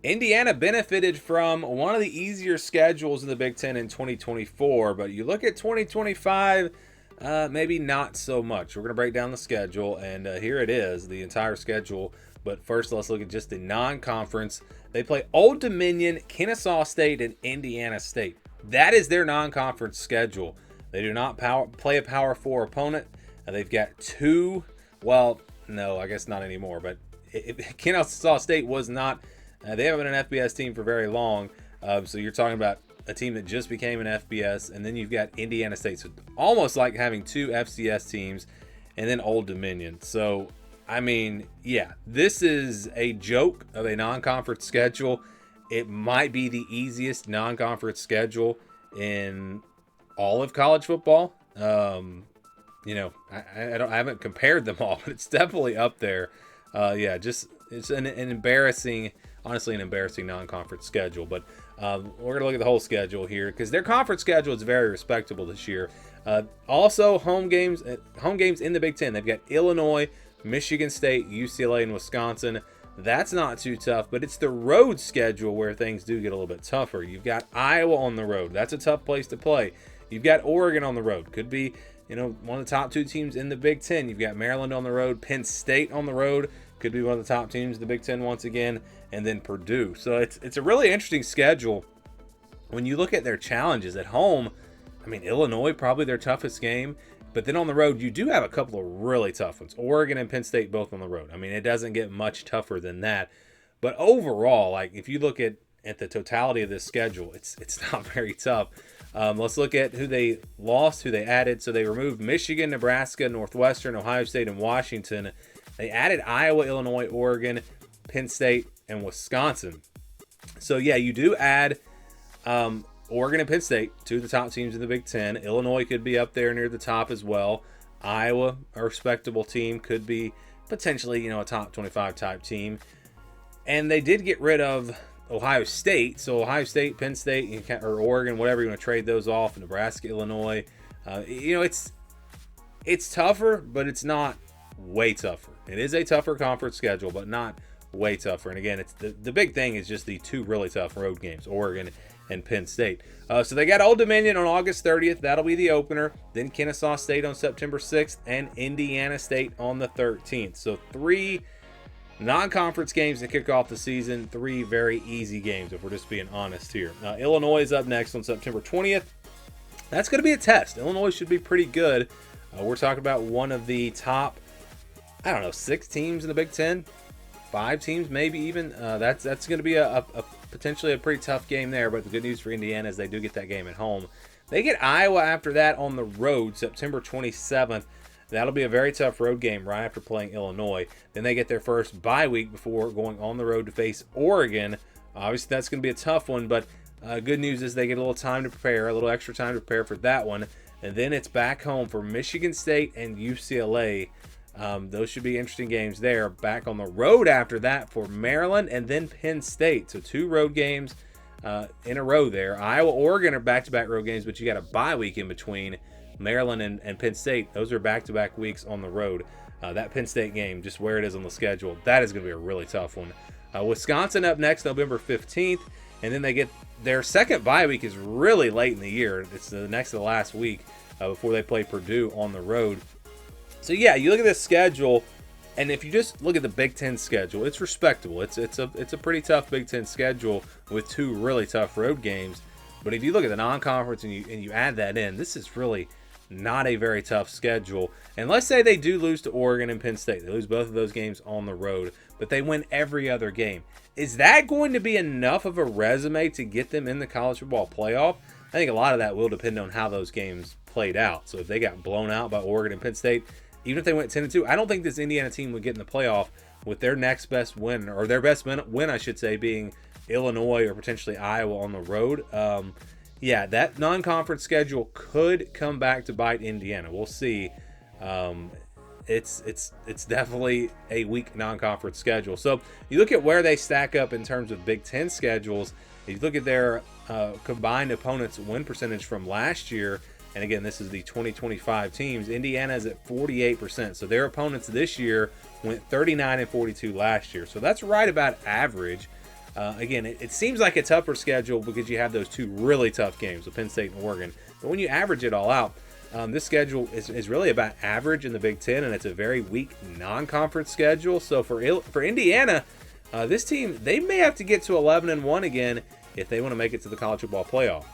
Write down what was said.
Indiana benefited from one of the easier schedules in the Big Ten in 2024, but you look at 2025, maybe not so much. We're going to break down the schedule, and here it is, the entire schedule. But first, let's look at just the non-conference. They play Old Dominion, Kennesaw State, and Indiana State. That is their non-conference schedule. They do not play a Power 4 opponent. They've got two, well, no, I guess not anymore, but Kennesaw State was not, they haven't been an FBS team for very long. So you're talking about a team that just became an FBS, and then you've got Indiana State. So almost like having two FCS teams, and then Old Dominion. So, I mean, yeah, this is a joke of a non-conference schedule. It might be the easiest non-conference schedule in all of college football. You know, I haven't compared them all, but it's definitely up there. Yeah, just it's an embarrassing, honestly, an embarrassing non-conference schedule. But we're gonna look at the whole schedule here because their conference schedule is very respectable this year. Also, home games in the Big Ten. They've got Illinois, Michigan State, UCLA, and Wisconsin. That's not too tough, but it's the road schedule where things do get a little bit tougher. You've got Iowa on the road. That's a tough place to play. You've got Oregon on the road. Could be, you know, one of the top two teams in the Big Ten. You've got Maryland on the road, Penn State on the road. Could be one of the top teams in the Big Ten once again, and then Purdue. So it's a really interesting schedule. When you look at their challenges at home, I mean, Illinois, probably their toughest game. But then on the road, you do have a couple of really tough ones. Oregon and Penn State both on the road. I mean, it doesn't get much tougher than that. But overall, like if you look at the totality of this schedule, it's not very tough. Let's look at who they lost, who they added. So they removed Michigan, Nebraska, Northwestern, Ohio State, and Washington. They added Iowa, Illinois, Oregon, Penn State, and Wisconsin. So yeah, you do add Oregon and Penn State, two of the top teams in the Big Ten. Illinois could be up there near the top as well. Iowa, a respectable team, could be potentially, you know, a top 25 type team. And they did get rid of Ohio State. So Ohio State, Penn State, or Oregon, whatever you want to trade those off. Nebraska, Illinois. You know, it's tougher, but it's not way tougher. It is a tougher conference schedule, but not way tougher. And again, it's the big thing is just the two really tough road games, Oregon and Penn State. So they got Old Dominion on August 30th. That'll be the opener. Then Kennesaw State on September 6th and Indiana State on the 13th. So three non-conference games to kick off the season. Three very easy games, if we're just being honest here. Illinois is up next on September 20th. That's going to be a test. Illinois should be pretty good. We're talking about one of the top, I don't know, 6 teams in the Big Ten. 5 teams, maybe even. That's going to be a potentially a pretty tough game there, but the good news for Indiana is they do get that game at home. They get Iowa after that on the road, September 27th. That'll be a very tough road game right after playing Illinois. Then they get their first bye week before going on the road to face Oregon. Obviously, that's going to be a tough one, but good news is they get a little time to prepare, a little extra time to prepare for that one. And then it's back home for Michigan State and UCLA. Those should be interesting games there. Back on the road after that for Maryland and then Penn State. So 2 road games in a row there. Iowa, Oregon are back-to-back road games, but you got a bye week in between. Maryland and Penn State, those are back-to-back weeks on the road. That Penn State game, just where it is on the schedule, that is going to be a really tough one. Wisconsin up next, November 15th, and then they get their second bye week is really late in the year. It's the next to the last week before they play Purdue on the road. So yeah, you look at this schedule, and if you just look at the Big Ten schedule, it's respectable. It's a pretty tough Big Ten schedule with 2 really tough road games. But if you look at the non-conference and you add that in, this is really not a very tough schedule. And let's say they do lose to Oregon and Penn State. They lose both of those games on the road, but they win every other game. Is that going to be enough of a resume to get them in the college football playoff? I think a lot of that will depend on how those games played out. So if they got blown out by Oregon and Penn State, even if they went 10-2, I don't think this Indiana team would get in the playoff with their next best win, or their best win, I should say, being Illinois or potentially Iowa on the road. Yeah, that non-conference schedule could come back to bite Indiana. We'll see. It's definitely a weak non-conference schedule. So you look at where they stack up in terms of Big Ten schedules. If you look at their combined opponents' win percentage from last year, and again, this is the 2025 teams, Indiana is at 48%. So their opponents this year went 39-42 last year. So that's right about average. Again, it seems like a tougher schedule because you have those two really tough games with Penn State and Oregon. But when you average it all out, this schedule is really about average in the Big Ten, and it's a very weak non-conference schedule. So for Indiana, this team, they may have to get to 11-1 again if they want to make it to the college football playoff.